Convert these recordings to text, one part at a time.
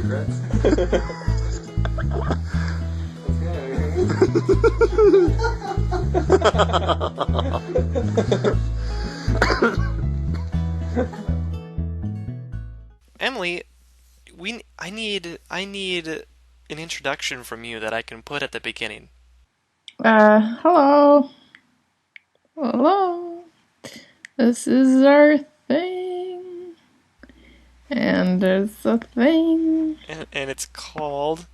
regrets? Emily, I need an introduction from you that I can put at the beginning. Hello. Hello. This is our thing. And there's a thing. And it's called...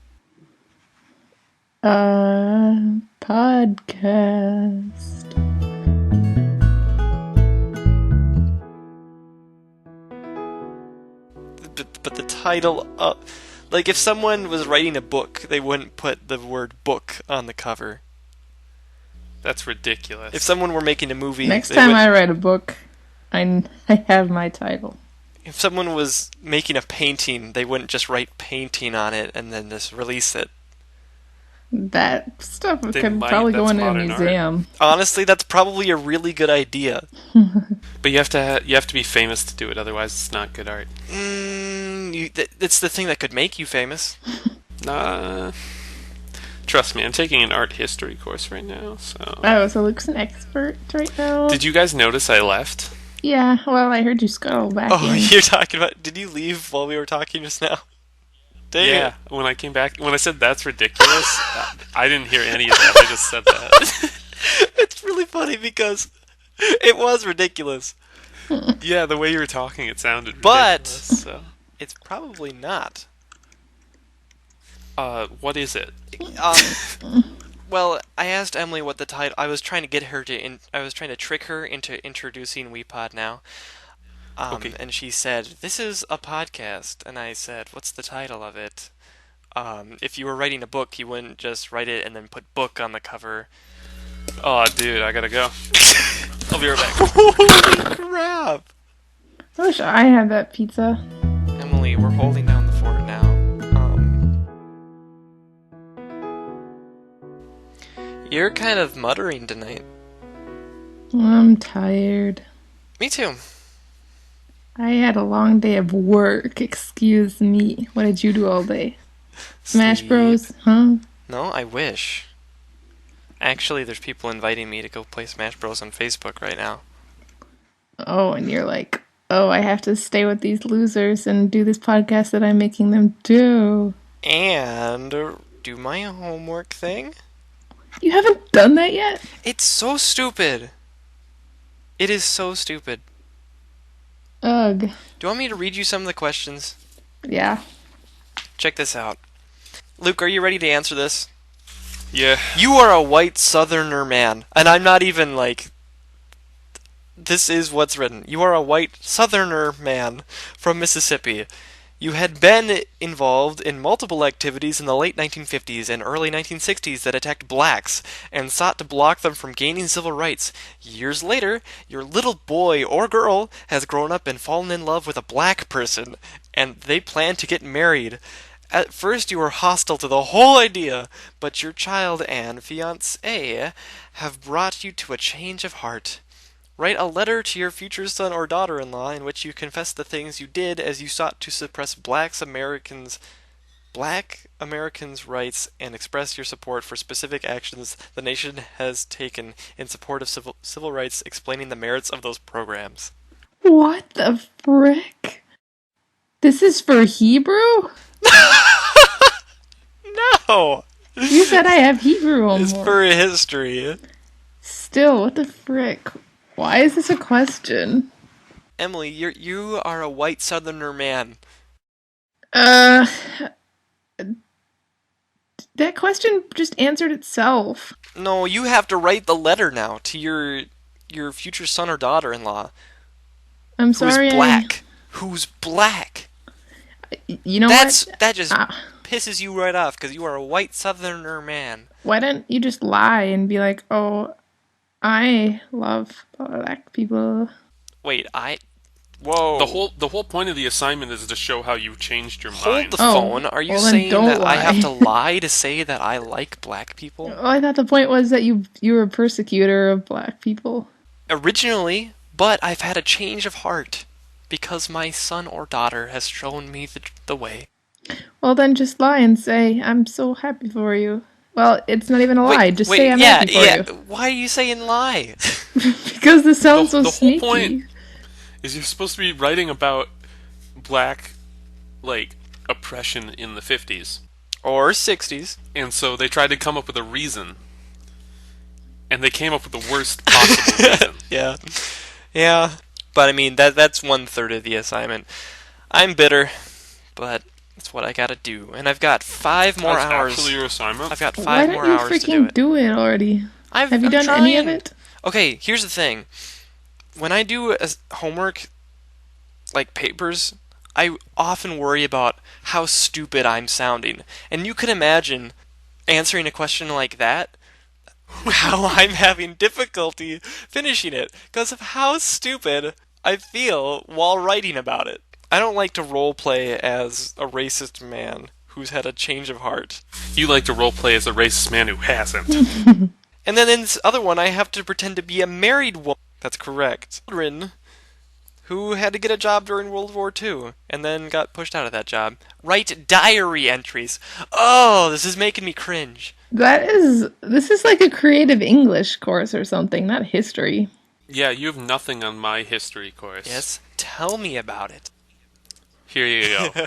Podcast. But the title of... Like, if someone was writing a book, they wouldn't put the word book on the cover. That's ridiculous. If someone were making a movie... Next time I write a book, I have my title. If someone was making a painting, they wouldn't just write painting on it and then just release it. That stuff could probably go in a museum. Honestly, that's probably a really good idea. But you have to be famous to do it, otherwise it's not good art. It's the thing that could make you famous. Trust me, I'm taking an art history course right now, so... Oh, so Luke's an expert right now? Did you guys notice I left? Yeah, well, I heard you scuttle back in. You're talking about... Did you leave while we were talking just now? Yeah, when I came back, when I said that's ridiculous, I didn't hear any of that. I just said that. It's really funny because it was ridiculous. Yeah, the way you were talking, it sounded ridiculous. But so. It's probably not. What is it? Well, I asked Emily what the title... I was trying to get her to... I was trying to trick her into introducing WePodNow. Okay. And she said, "This is a podcast." And I said, "What's the title of it?" If you were writing a book, you wouldn't just write it and then put book on the cover. Oh, dude, I gotta go. I'll be right back. Holy crap! I wish I had that pizza. Emily, we're holding down the fort now. You're kind of muttering tonight. I'm tired. Me too. I had a long day of work. Excuse me. What did you do all day? Smash Bros, huh? No, I wish. Actually, there's people inviting me to go play Smash Bros on Facebook right now. Oh, and you're like, oh, I have to stay with these losers and do this podcast that I'm making them do. And do my homework thing? You haven't done that yet? It's so stupid. It is so stupid. Ugh. Do you want me to read you some of the questions? Yeah. Check this out. Luke, are you ready to answer this? Yeah. You are a white southerner man. And I'm not even like... This is what's written. You are a white southerner man from Mississippi. You had been involved in multiple activities in the late 1950s and early 1960s that attacked blacks and sought to block them from gaining civil rights. Years later, your little boy or girl has grown up and fallen in love with a black person, and they plan to get married. At first you were hostile to the whole idea, but your child and fiancé have brought you to a change of heart. Write a letter to your future son or daughter-in-law in which you confess the things you did as you sought to suppress black Americans' rights and express your support for specific actions the nation has taken in support of civil rights, explaining the merits of those programs. What the frick? This is for Hebrew? No! You said I have Hebrew homework. It's for history. Still, what the frick? Why is this a question? Emily, you are a white southerner man. That question just answered itself. No, you have to write the letter now to your future son or daughter-in-law. I'm sorry. Who's black? Who's black? You know what? That just pisses you right off because you are a white southerner man. Why don't you just lie and be like, oh, I love black people. Wait, Whoa. The whole point of the assignment is to show how you changed your mind. Hold the phone. Are you saying that I have to lie to say that I like black people? Well, I thought the point was that you were a persecutor of black people. Originally, but I've had a change of heart because my son or daughter has shown me the way. Well, then just lie and say, I'm so happy for you. Well, it's not even a Wait, lie. Just say wait, I'm yeah, happy for yeah. you. Why are you saying lie? Because this sounds so The whole point sneaky. is you're supposed to be writing about black, like, oppression in the 50s. Or 60s. And so they tried to come up with a reason. And they came up with the worst possible reason. Yeah. Yeah. But I mean, that's 1/3 of the assignment. I'm bitter, but it's what I gotta do. And I've got 5 more That's hours. actually your assignment? I've got Why 5 more don't you hours to do freaking it. do it already? Have you I'm done any of trying. it? Okay, here's the thing. When I do homework, like papers, I often worry about how stupid I'm sounding. And you can imagine answering a question like that, how I'm having difficulty finishing it because of how stupid I feel while writing about it. I don't like to role play as a racist man who's had a change of heart. You like to roleplay as a racist man who hasn't. And then in this other one, I have to pretend to be a married woman. That's correct. Children who had to get a job during World War II and then got pushed out of that job. Write diary entries. Oh, this is making me cringe. This is like a creative English course or something, not history. Yeah, you have nothing on my history course. Yes, tell me about it. Here you go.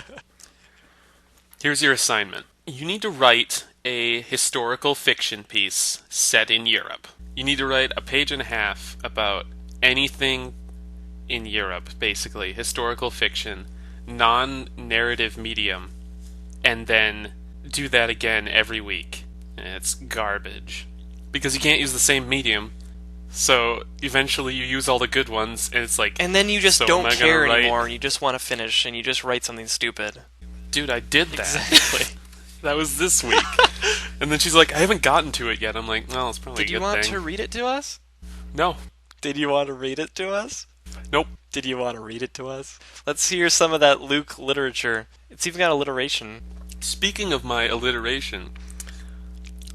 Here's your assignment. You need to write a historical fiction piece set in Europe. You need to write a page and a half about anything in Europe, basically. Historical fiction, non-narrative medium, and then do that again every week. And it's garbage. Because you can't use the same medium, so eventually you use all the good ones, and it's like... And then you just so don't am I gonna care write- anymore, and you just want to finish, and you just write something stupid. Dude, I did that. Exactly. That was this week. And then she's like, I haven't gotten to it yet. I'm like, well, it's probably Did a you good want thing. to read it to us? No. Did you want to read it to us? Nope. Did you want to read it to us? Let's hear some of that Luke literature. It's even got alliteration. Speaking of my alliteration,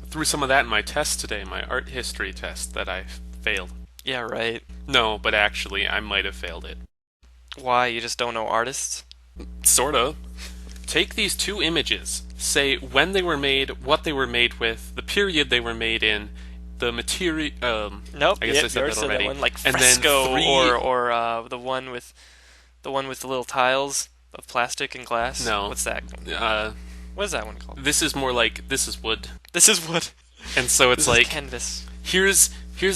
I threw some of that in my test today, my art history test that I failed. Yeah, right. No, but actually, I might have failed it. Why? You just don't know artists? Sorta. Take these two images, say when they were made, what they were made with, the period they were made in, the material. Nope. I guess I said you that already. One, like And then fresco, three- or the one with the little tiles of plastic and glass. No. What's that? What is that one called? This is more like this is wood, This is wood. and so it's This like is canvas. here's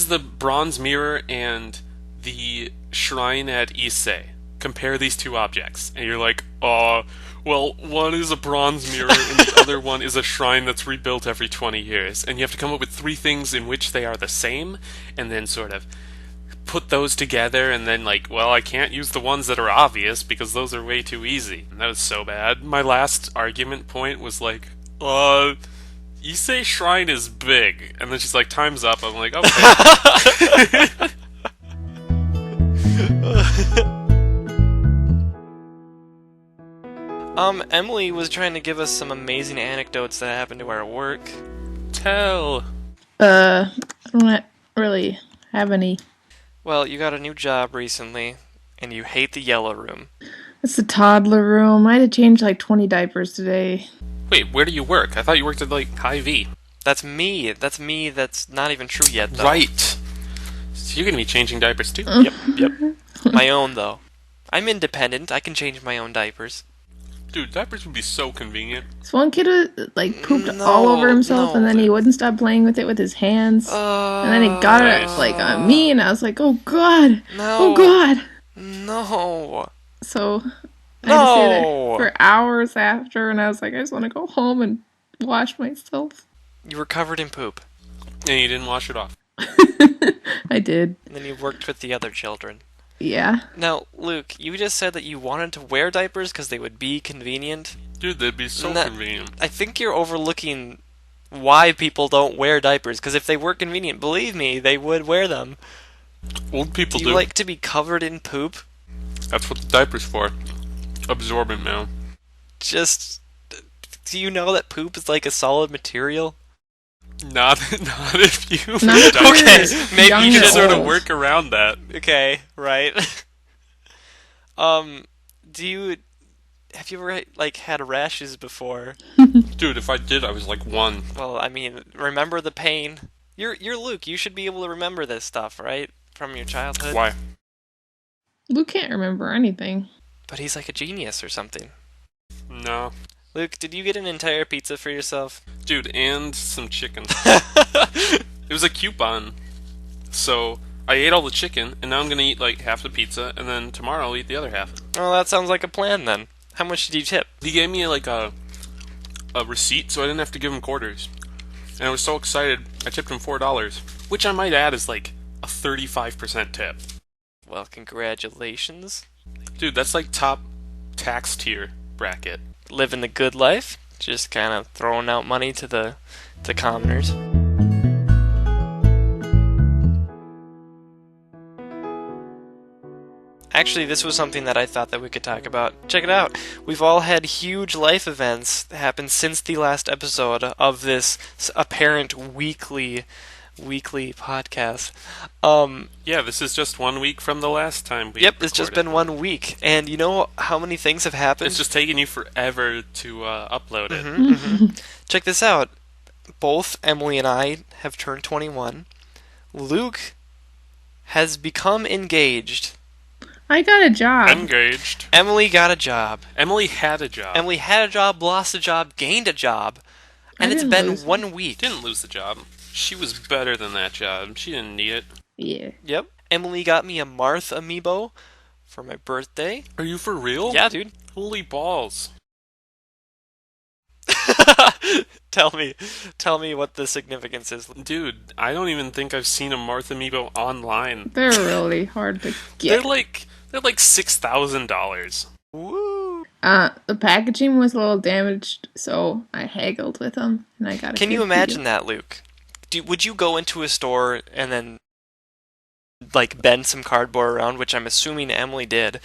the bronze mirror and the shrine at Issei. Compare these two objects, and you're like, well, one is a bronze mirror and the other one is a shrine that's rebuilt every 20 years. And you have to come up with 3 things in which they are the same, and then sort of put those together, and then like, well, I can't use the ones that are obvious because those are way too easy. And that was so bad. My last argument point was like, Issei Shrine is big. And then she's like, time's up. I'm like, okay. Emily was trying to give us some amazing anecdotes that happened to her at work. Tell. I don't really have any. Well, you got a new job recently, and you hate the yellow room. It's the toddler room. I had to change like 20 diapers today. Wait, where do you work? I thought you worked at like Hy-Vee. That's me. That's me. That's not even true yet, though. Right. So you're gonna be changing diapers too? Yep. My own, though. I'm independent. I can change my own diapers. Dude, diapers would be so convenient. This one kid like pooped No, all over himself, no. and then he wouldn't stop playing with it with his hands. And then he got it like on me, and I was like, "Oh God, No. oh God!" No. So I had to stay there No. for hours after, and I was like, "I just want to go home and wash myself." You were covered in poop. And you didn't wash it off. I did, And then you worked with the other children. yeah. Now, Luke, you just said that you wanted to wear diapers because they would be convenient. Dude, that'd be so Nah. convenient. I think you're overlooking why people don't wear diapers, because if they were convenient, believe me, they would wear them. Old people Do do. you like to be covered in poop? That's what the diaper's for. Absorbent, man. Just... Do you know that poop is like a solid material? Not if you... Not if you're Okay, maybe young you you or can sort of old. work around that. Okay, right. Do you have you ever like had rashes before? Dude, if I did, I was like 1. Well, I mean, remember the pain. You're Luke. You should be able to remember this stuff, right? From your childhood. Why? Luke can't remember anything. But he's like a genius or something. No. Luke, did you get an entire pizza for yourself? Dude, and some chicken. It was a coupon. So I ate all the chicken, and now I'm gonna eat like half the pizza, and then tomorrow I'll eat the other half. Well, that sounds like a plan then. How much did you tip? He gave me like a receipt, so I didn't have to give him quarters. And I was so excited, I tipped him $4, which I might add is like a 35% tip. Well, congratulations. Dude, that's like top tax tier bracket. Living the good life, just kind of throwing out money to commoners. Actually, this was something that I thought that we could talk about. Check it out. We've all had huge life events happen since the last episode of this apparent weekly podcast. Yeah, this is just 1 week from the last time we Yep, it's just recorded. been 1 week. And you know how many things have happened? It's just taking you forever to upload it. Check this out. Both Emily and I have turned 21. Luke has become engaged. I got a job. Engaged. Emily got a job. Emily had a job. Emily had a job, lost a job, gained a job. And I it's didn't been lose 1 week. Didn't lose the job. She was better than that job. She didn't need it. Yeah. Yep. Emily got me a Marth amiibo for my birthday. Are you for real? Yeah, dude. Holy balls. Tell me what the significance is. Dude, I don't even think I've seen a Martha Amiibo online. They're really hard to They're get. like $6,000. Woo! The packaging was a little damaged, so I haggled with them, and I got a Can you good imagine deal. that, Luke? Would you go into a store and then like bend some cardboard around, which I'm assuming Emily did,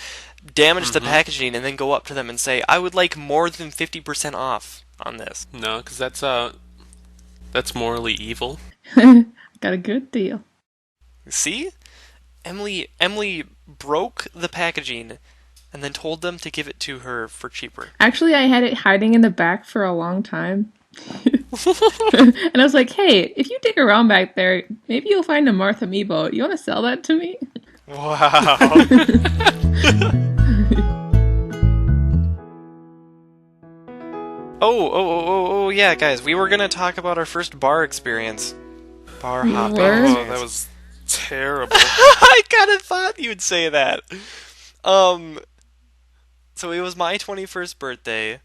damage the packaging, and then go up to them and say, "I would like more than 50% off on this"? No, because that's morally evil. Got a good deal. See? Emily broke the packaging and then told them to give it to her for cheaper. Actually, I had it hiding in the back for a long time. And I was like, hey, if you dig around back there, maybe you'll find a Martha Amiibo. You want to sell that to me? Wow. Oh, yeah, guys, we were gonna talk about our first bar experience. Bar We hopping. were? Oh, that was terrible. I kind of thought you'd say that. So it was my 21st birthday,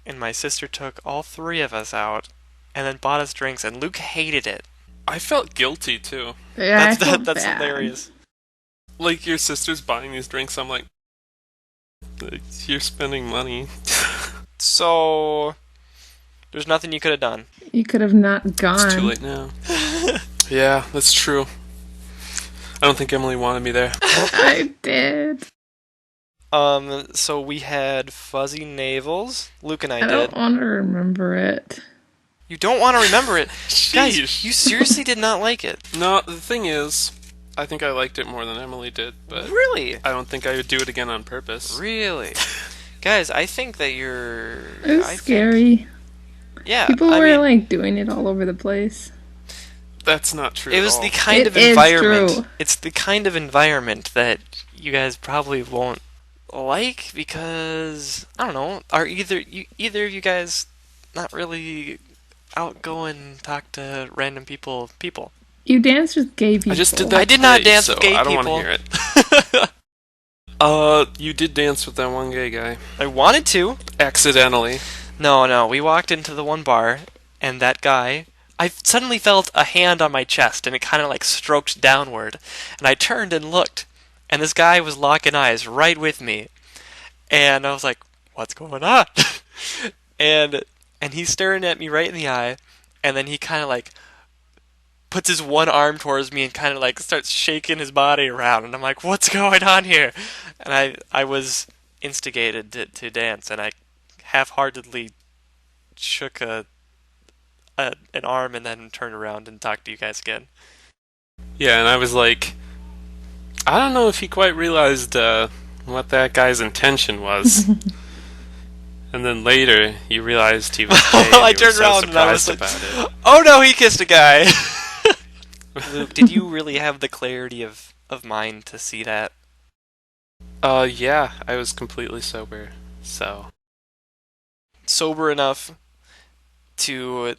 and my sister took all three of us out, and then bought us drinks, and Luke hated it. I felt guilty too. Yeah, I That's felt that's bad. hilarious. Like your sister's buying these drinks, I'm like, you're spending money. So there's nothing you could have done. You could have not gone. It's too late now. Yeah, that's true. I don't think Emily wanted me there. I did. So we had fuzzy navels. Luke and I I did. don't want to remember it. You don't want to remember it, guys. Sheesh. You seriously did not like it, No, the thing is, I think I liked it more than Emily did, but really? I don't think I would do it again on purpose. Really, guys. I think that you're. It was I think- scary. yeah, People I were mean, like doing it all over the place. That's not true. it at was all. the kind It of is environment. true. It's the kind of environment that you guys probably won't like because I don't know. Are either of you guys not really outgoing, talk to random people? You danced with gay people. I just did that. I did not today, dance so with gay I don't people. want to hear it. You did dance with that one gay guy. I wanted to. Accidentally. No. We walked into the one bar, and that guy. I suddenly felt a hand on my chest, and it kind of like stroked downward. And I turned and looked, and this guy was locking eyes right with me. And I was like, "What's going on?" and he's staring at me right in the eye, and then he kind of like puts his one arm towards me and kind of like starts shaking his body around, and I'm like, "What's going on here?" And I was instigated to dance, and I half-heartedly shook an arm and then turned around and talked to you guys again. Yeah, and I was like, I don't know if he quite realized what that guy's intention was. And then later, you realized he was gay, I and you were turned so around and I was surprised like, about it. "Oh no, he kissed a guy." Luke, did you really have the clarity of mind to see that? Yeah, I was completely sober, so... Sober enough to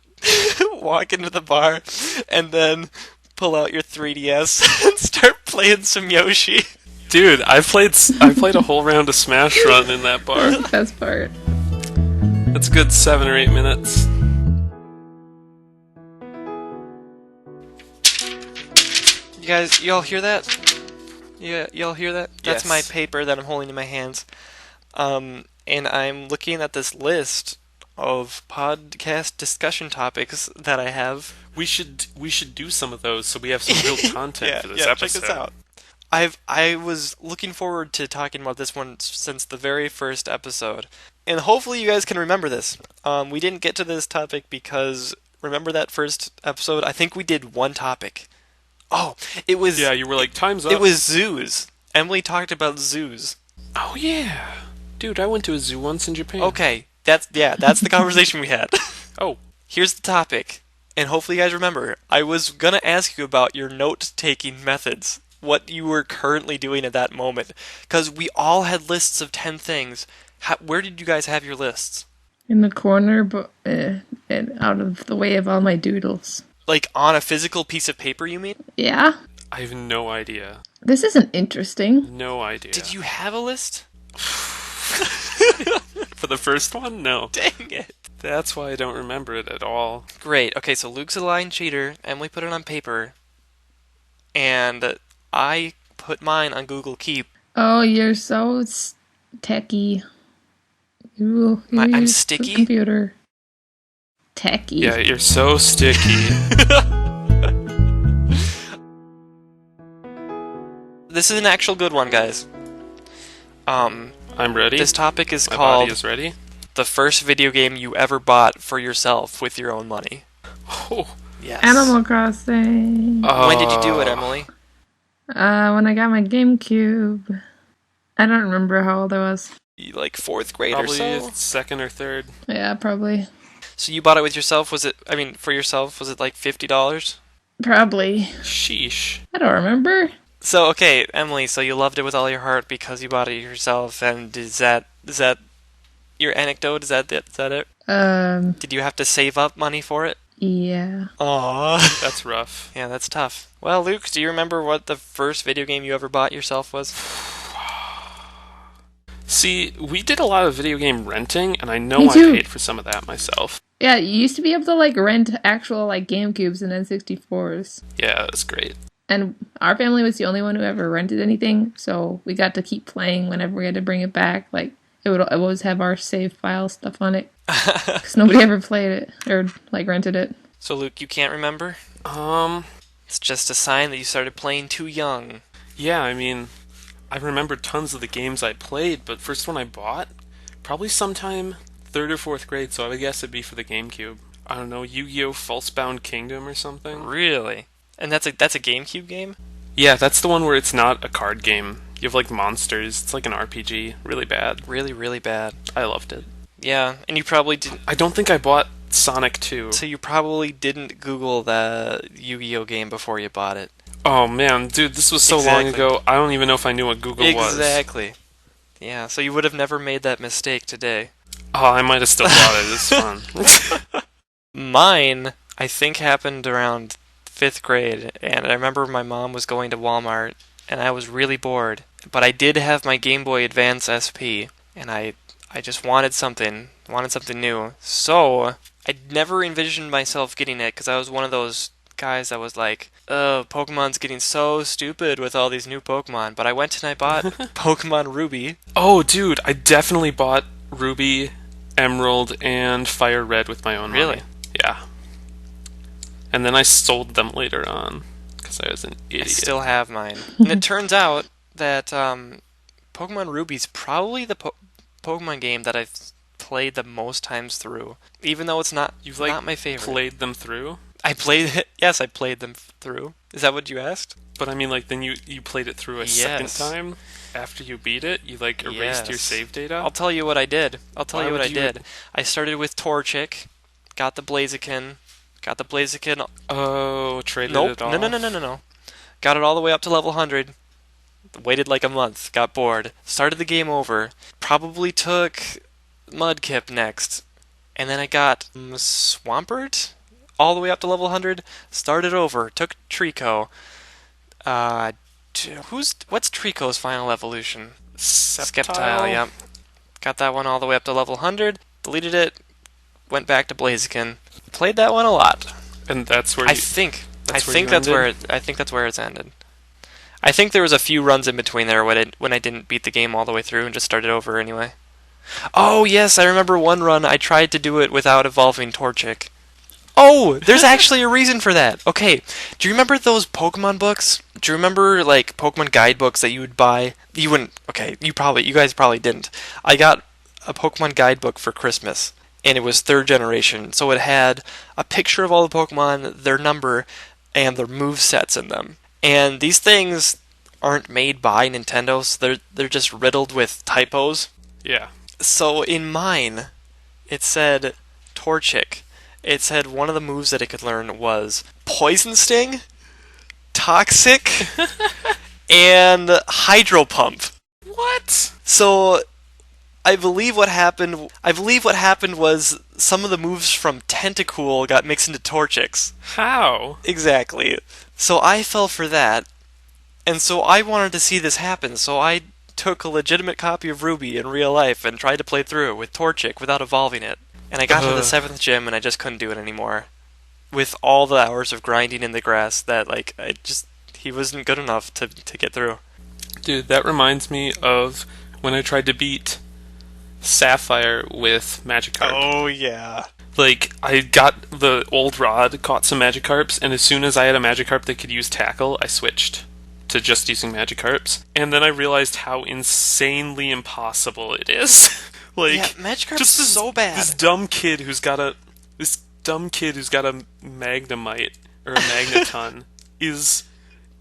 walk into the bar and then pull out your 3DS and start playing some Yoshi. Dude, I played a whole round of Smash Run in that bar. That's the best part. It's a good 7 or 8 minutes. You guys, y'all hear that? Yeah, y'all hear that? That's Yes. my paper that I'm holding in my hands. And I'm looking at this list of podcast discussion topics that I have. We should do some of those so we have some real content for this yeah, episode. check this out. I was looking forward to talking about this one since the very first episode, and hopefully you guys can remember this. We didn't get to this topic because remember that first episode? I think we did one topic. Oh, it was Yeah, you were like, time's up. it was zoos. Emily talked about zoos. Oh yeah, dude, I went to a zoo once in Japan. Okay, that's the conversation we had. Oh, Here's the topic, and hopefully you guys remember. I was gonna ask you about your note-taking methods, what you were currently doing at that moment, because we all had lists of 10 things. Where did you guys have your lists? In the corner, but and out of the way of all my doodles. Like on a physical piece of paper, you mean? Yeah, I have no idea. this isn't interesting. No idea. Did you have a list? For the first one? No. Dang it. That's why I don't remember it at all. Great. Okay, so Luke's a lying cheater. Emily put it on paper. And I put mine on Google Keep. Oh, you're so techie. You're I'm so sticky? Computer. Techie. Yeah, you're so sticky. This is an actual good one, guys. I'm ready. This topic is My called body is ready. the first video game you ever bought for yourself with your own money. Oh. Yes. Animal Crossing. When did you do it, Emily? When I got my GameCube. I don't remember how old I was. Like 4th grade Probably or so? second or third. Yeah, probably. So you bought it with yourself? For yourself, was it like $50? Probably. Sheesh. I don't remember. So, okay, Emily, so you loved it with all your heart because you bought it yourself, and is that your anecdote? Is that it? Did you have to save up money for it? Yeah. Aww. That's rough. Yeah, that's tough. Well, Luke, do you remember what the first video game you ever bought yourself was? See, we did a lot of video game renting, and I know Me I too. paid for some of that myself. Yeah, you used to be able to like rent actual like GameCubes and N64s. Yeah, that's great. And our family was the only one who ever rented anything, so we got to keep playing whenever we had to bring it back. Like, it would always have our save file stuff on it. Because nobody ever played it, or, like, rented it. So, Luke, you can't remember? It's just a sign that you started playing too young. Yeah, I mean, I remember tons of the games I played, but first one I bought, probably sometime 3rd or 4th grade, so I would guess it'd be for the GameCube. I don't know, Yu-Gi-Oh! Falsebound Kingdom or something? Really? And that's a GameCube game? Yeah, that's the one where it's not a card game. You have, like, monsters. It's like an RPG. Really bad. Really, really bad. I loved it. Yeah, and you probably didn't... I don't think I bought Sonic 2. So you probably didn't Google the Yu-Gi-Oh! Game before you bought it. Oh, man, dude, this was so long Exactly. ago, I don't even know if I knew what Google was. Exactly. Yeah, so you would have never made that mistake today. Oh, I might have still bought it. It's fun. Mine, I think, happened around 5th grade, and I remember my mom was going to Walmart, and I was really bored. But I did have my Game Boy Advance SP, and I just wanted something new. So, I never envisioned myself getting it, because I was one of those guys that was like, oh, Pokemon's getting so stupid with all these new Pokemon. But I went and I bought Pokemon Ruby. Oh, dude, I definitely bought Ruby, Emerald, and Fire Red with my own money. Really? Yeah. And then I sold them later on, because I was an idiot. I still have mine. And it turns out that Pokemon Ruby's probably the Pokemon game that I've played the most times through. Even though it's not, You've, like, not my favorite. played them through? I played it. Yes, I played them through. Is that what you asked? But I mean, like, then you played it through a Yes. second time? after you beat it, you like erased your Yes. save data? I'll tell you what I did. I'll tell Why you what would I you- did. I started with Torchic, got the Blaziken, Oh, traded Nope. it No, no, no, no, off. no, no. Got it all the way up to level 100. Waited like a month. Got bored. Started the game over. Probably took Mudkip next. And then I got Swampert all the way up to level 100. Started over. Took Trico. Uh, what's Trico's final evolution? Sceptile, yep. Got that one all the way up to level 100. Deleted it. Went back to Blaziken. Played that one a lot. And that's where I you. think. That's I where think you that's where ended? I think that's where it's ended. I think there was a few runs in between there when I didn't beat the game all the way through and just started over anyway. Oh yes, I remember one run I tried to do it without evolving Torchic. Oh, there's actually a reason for that. Okay, do you remember those Pokemon books? Do you remember like Pokemon guidebooks that you would buy? You wouldn't. Okay, you guys probably didn't. I got a Pokemon guidebook for Christmas, and it was third generation, so it had a picture of all the Pokemon, their number, and their move sets in them. And these things aren't made by Nintendo, so they're just riddled with typos. Yeah. So in mine, it said Torchic. It said one of the moves that it could learn was Poison Sting, Toxic, and Hydro Pump. What? So I believe what happened was some of the moves from Tentacool got mixed into Torchics. How? Exactly. So I fell for that, and so I wanted to see this happen, so I took a legitimate copy of Ruby in real life and tried to play through it with Torchic without evolving it. And I got to the 7th gym and I just couldn't do it anymore. With all the hours of grinding in the grass that, like, he wasn't good enough to get through. Dude, that reminds me of when I tried to beat Sapphire with Magikarp. Oh, yeah. Like, I got the old rod, caught some Magikarps, and as soon as I had a Magikarp that could use Tackle, I switched to just using Magikarps. And then I realized how insanely impossible it is. Like, Yeah, Magikarp's just this, so bad. This dumb kid who's got a Magnemite or a Magneton is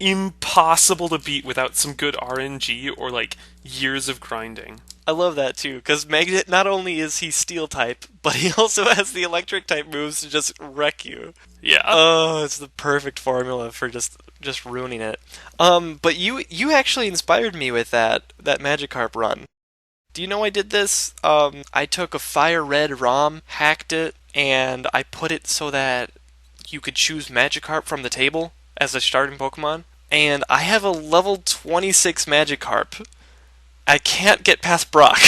impossible to beat without some good RNG or like years of grinding. I love that too, because Magnet, not only is he Steel type, but he also has the Electric type moves to just wreck you. Yeah. Oh, it's the perfect formula for just ruining it. But you actually inspired me with that Magikarp run. Do you know I did this? I took a Fire Red ROM, hacked it, and I put it so that you could choose Magikarp from the table as a starting Pokemon. And I have a level 26 Magikarp. I can't get past Brock.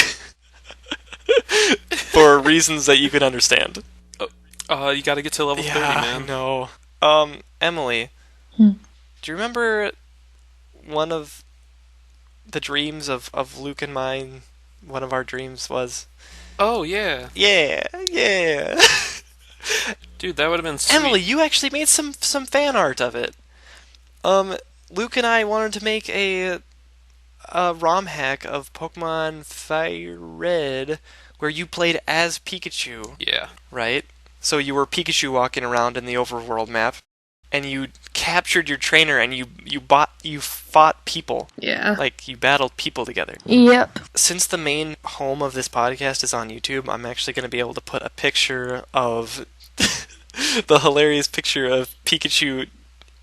For reasons that you can understand. You gotta get to level 30, man. No. Emily, Hmm. do you remember one of the dreams of Luke and mine? One of our dreams was... Oh, yeah. Yeah. Dude, that would have been sweet. Emily, you actually made some fan art of it. Luke and I wanted to make a ROM hack of Pokemon Fire Red where you played as Pikachu, Yeah. right? So you were Pikachu walking around in the overworld map, and you captured your trainer and you fought people. Yeah. Like, you battled people together. Yep. Since the main home of this podcast is on YouTube, I'm actually going to be able to put a picture of the hilarious picture of Pikachu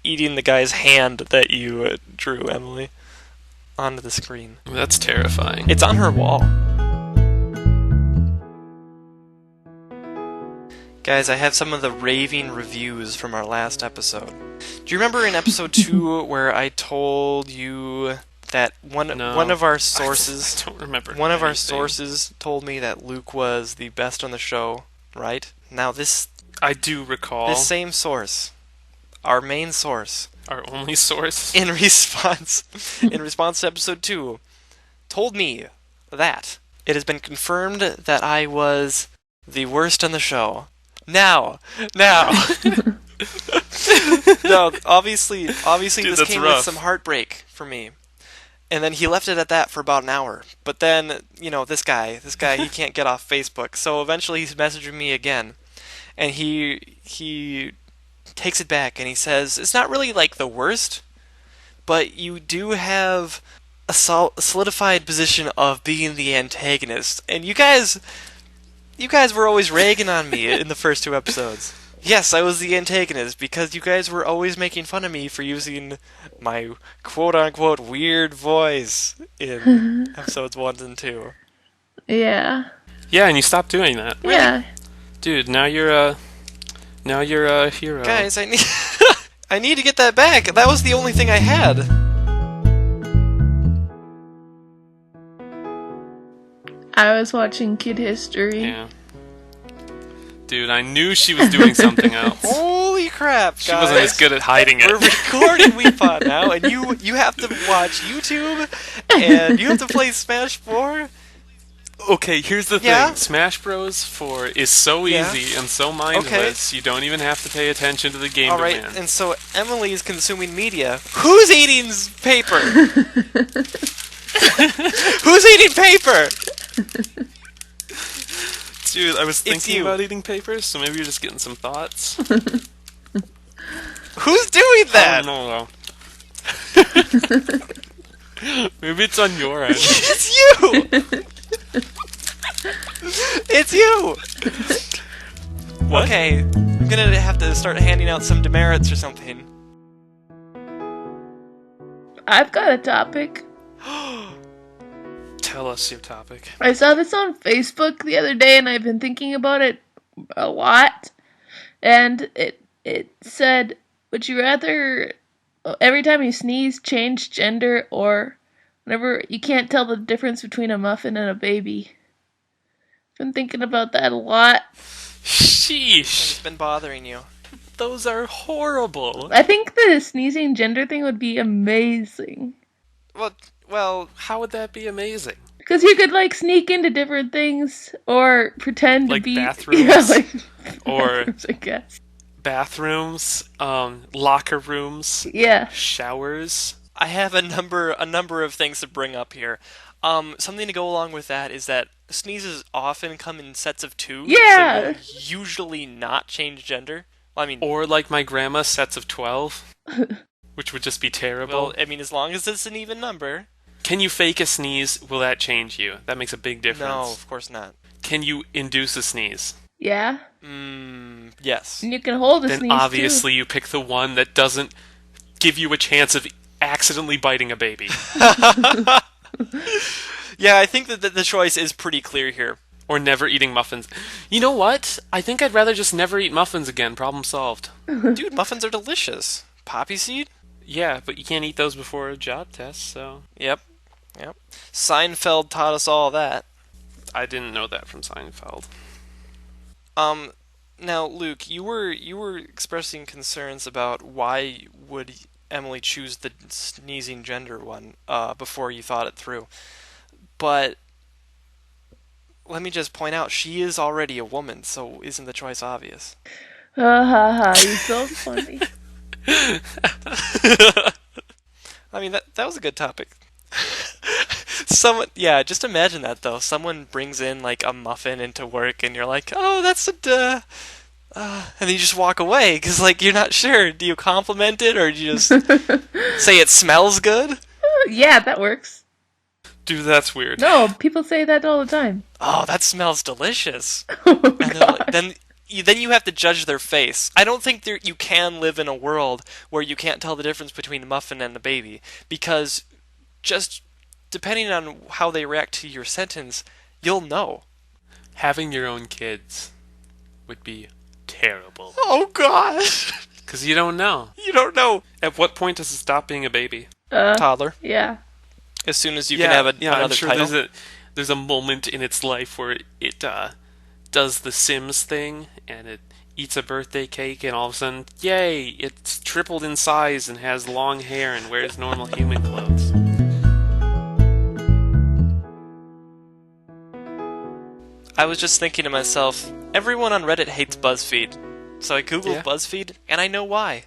eating the guy's hand that you drew, Emily, onto the screen. That's terrifying. It's on her wall. Guys, I have some of the raving reviews from our last episode. Do you remember in episode 2 where I told you that one of our sources I don't remember. one of our anything. sources told me that Luke was the best on the show, right? Now this I do recall. same source, our main source, Our only source. in response to episode 2, told me that it has been confirmed that I was the worst on the show. Now, no, obviously Dude, this that's came rough. with some heartbreak for me. And then he left it at that for about an hour. But then, this guy, he can't get off Facebook. So eventually he's messaging me again. And he takes it back and he says, it's not really like the worst, but you do have a solidified position of being the antagonist, and you guys were always ragging on me in the first 2 episodes. Yes, I was the antagonist because you guys were always making fun of me for using my quote-unquote weird voice in episodes 1 and 2. Yeah. Yeah, and you stopped doing that. Yeah. Dude, now you're a hero. Guys, I need I need to get that back. That was the only thing I had. I was watching Kid History. Yeah. Dude, I knew she was doing something else. Holy crap, guys. She wasn't as good at hiding it. We're recording WePod now, and you have to watch YouTube, and you have to play Smash 4. Okay, here's the Yeah? thing. Smash Bros. 4 is so Yeah? easy and so mindless, you don't even have to pay attention to the game Alright, demand. and so Emily is consuming media. Who's eating paper? Who's eating paper? Dude, I was thinking you. about eating papers, so maybe you're just getting some thoughts. Who's doing that? I don't know. Maybe it's on your end. It's you! It's you! What? Okay, I'm gonna have to start handing out some demerits or something. I've got a topic. Tell us your topic. I saw this on Facebook the other day, and I've been thinking about it a lot. And it said, would you rather every time you sneeze change gender, or whenever you can't tell the difference between a muffin and a baby? Been thinking about that a lot. Sheesh. It's been bothering you. Those are horrible. I think the sneezing gender thing would be amazing. Well, How would that be amazing? Because you could, like, sneak into different things, or pretend Like to be... bathrooms? Yeah, like Or- bathrooms, I guess. Bathrooms, locker rooms, Yeah. showers. I have a number of things to bring up here. Something to go along with that is that sneezes often come in sets of 2. Yeah. So you'll usually not change gender. Well, I mean, Or like my grandma, sets of 12. Which would just be terrible. as long as it's an even number. Can you fake a sneeze? Will that change you? That makes a big difference. No, of course not. Can you induce a sneeze? Yeah. Yes. And you can hold a Then sneeze, obviously you pick the one that doesn't give you a chance of accidentally biting a baby. Yeah, I think that the choice is pretty clear here. Or never eating muffins. You know what? I think I'd rather just never eat muffins again. Problem solved. Dude, muffins are delicious. Poppy seed? Yeah, but you can't eat those before a job test, so... Yep. Seinfeld taught us all that. I didn't know that from Seinfeld. Now, Luke, you were expressing concerns about why would Emily choose the sneezing gender one before you thought it through. But let me just point out, she is already a woman, so isn't the choice obvious? Ha ha ha, you're so funny. I mean, that was a good topic. Just imagine that though. Someone brings in like a muffin into work, and you're like, "Oh, that's a," and then you just walk away because like you're not sure. Do you compliment it or do you just say it smells good? Yeah, that works. Dude, that's weird. No, people say that all the time. Oh, that smells delicious. Oh my And they're god. like, then you have to judge their face. I don't think you can live in a world where you can't tell the difference between a muffin and a baby, because just depending on how they react to your sentence, you'll know. Having your own kids would be terrible. Oh gosh. Because you don't know. You don't know. At what point does it stop being a baby? Toddler. Yeah. As soon as you can have another I'm sure title. there's a moment in its life where it does the Sims thing, and it eats a birthday cake, and all of a sudden, yay, it's tripled in size and has long hair and wears normal human clothes. I was just thinking to myself, everyone on Reddit hates BuzzFeed. So I googled BuzzFeed, and I know why.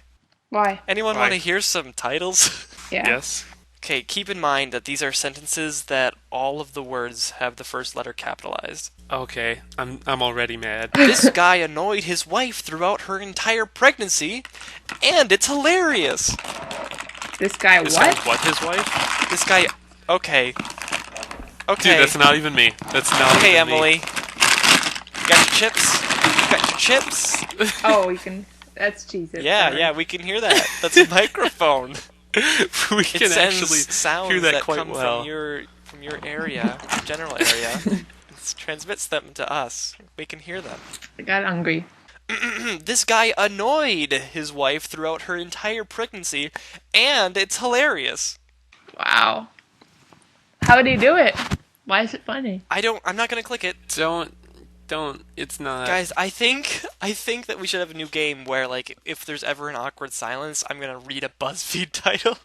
Why? Anyone Why? want to hear some titles? Yeah. Yes? Okay, keep in mind that these are sentences that all of the words have the first letter capitalized. Okay, I'm already mad. This guy annoyed his wife throughout her entire pregnancy, and it's hilarious. This guy This what? guy what, his wife? This guy Okay. Okay. Dude, that's not even me. That's not Okay, even Emily. You got your chips? You got your chips? Oh, we can. That's cheese. Yeah, we can hear that. That's a microphone. me. We It can sends actually sounds hear that that quite come well. from your area, general area. It transmits them to us. We can hear them. I got hungry. This guy annoyed his wife throughout her entire pregnancy, and it's hilarious. Wow. How would he do it? Why is it funny? I'm not gonna click it. Don't. It's not. Guys, I think that we should have a new game where, like, if there's ever an awkward silence, I'm gonna read a BuzzFeed title.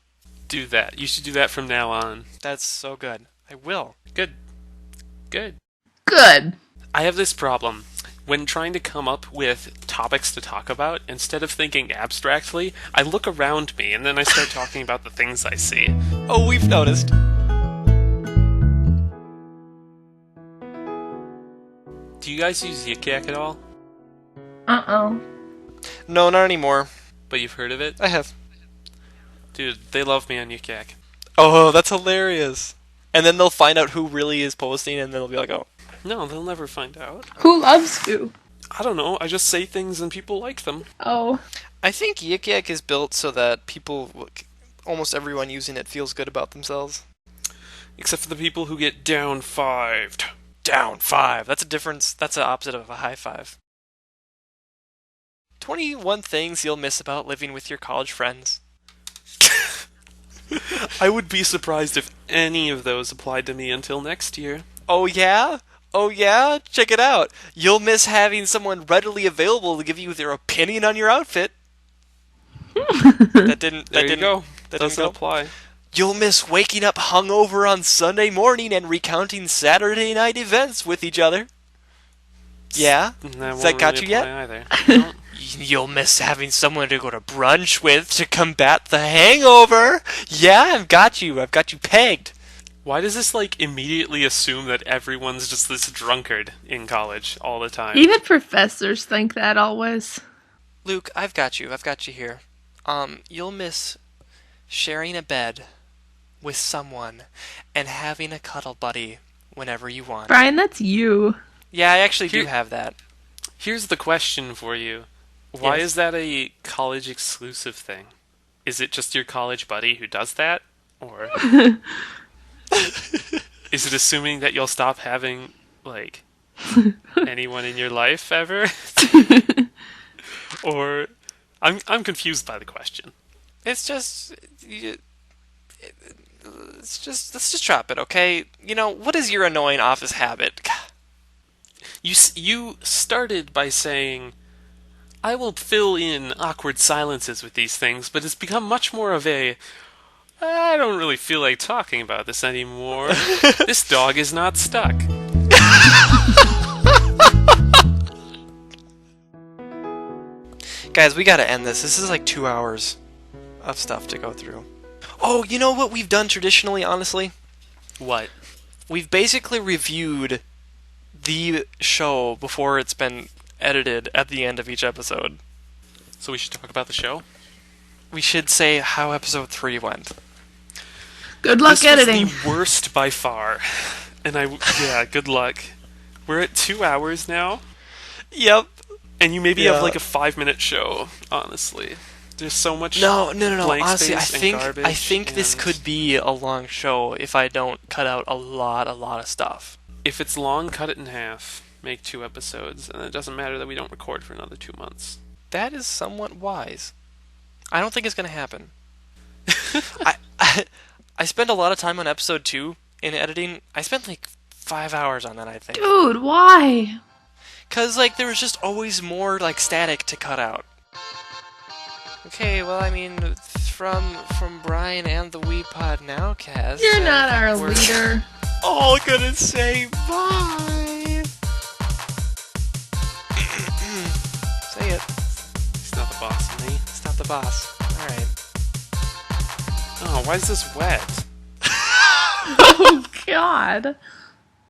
Do that. You should do that from now on. That's so good. I will. Good. Good. Good. I have this problem. When trying to come up with topics to talk about, instead of thinking abstractly, I look around me and then I start talking about the things I see. Oh, we've noticed. Do you guys use Yik Yak at all? Uh-oh. No, not anymore. But you've heard of it? I have. Dude, they love me on Yik Yak. Oh, that's hilarious. And then they'll find out who really is posting, and they'll be like, oh. No, they'll never find out. Who loves you? I don't know, I just say things and people like them. Oh. I think Yik Yak is built so that people, almost everyone using it feels good about themselves. Except for the people who get down-fived. Down 5. That's a difference. That's the opposite of a high five. 21 things you'll miss about living with your college friends. I would be surprised if any of those applied to me until next year. Oh yeah? Oh yeah? Check it out. You'll miss having someone readily available to give you their opinion on your outfit. That didn't. There you go. That Doesn't didn't go. apply. You'll miss waking up hungover on Sunday morning and recounting Saturday night events with each other. Yeah? Does that got you yet? Either. No. You'll miss having someone to go to brunch with to combat the hangover. Yeah, I've got you. I've got you pegged. Why does this, like, immediately assume that everyone's just this drunkard in college all the time? Even professors think that always. Luke, I've got you. I've got you here. You'll miss sharing a bed with someone and having a cuddle buddy whenever you want. Brian, that's you. Yeah, I actually do Here- have that. Here's the question for you. Why Yes. is that a college exclusive thing? Is it just your college buddy who does that? Or is it assuming that you'll stop having, like, anyone in your life ever? Or I'm confused by the question. It's just let's just drop it, okay? You know, what is your annoying office habit? You started by saying, I will fill in awkward silences with these things, but it's become much more of a, I don't really feel like talking about this anymore. This dog is not stuck. Guys, we gotta end this. This is like 2 hours of stuff to go through. Oh, you know what we've done traditionally, honestly? What? We've basically reviewed the show before it's been edited at the end of each episode. So we should talk about the show? We should say how episode 3 went. Good luck This editing. was the worst by far. And yeah, good luck. We're at 2 hours now, Yep. and you maybe Yeah. have like a 5-minute show, honestly. There's so much No. blank Honestly, I space and think garbage, this and could be a long show if I don't cut out a lot of stuff. if it's long, cut it in half. Make 2 episodes, and it doesn't matter that we don't record for another 2 months. That is somewhat wise. I don't think it's gonna happen. I spent a lot of time on episode 2 in editing. I spent like 5 hours on that, I think. Dude, why? Cause like there was just always more like static to cut out. Okay, well I mean from Brian and the WePodNow cast. You're not I our think we're leader. all gonna say bye. Say it. He's not the boss of me. It's not the boss. Alright. Oh, why is this wet? Oh, God.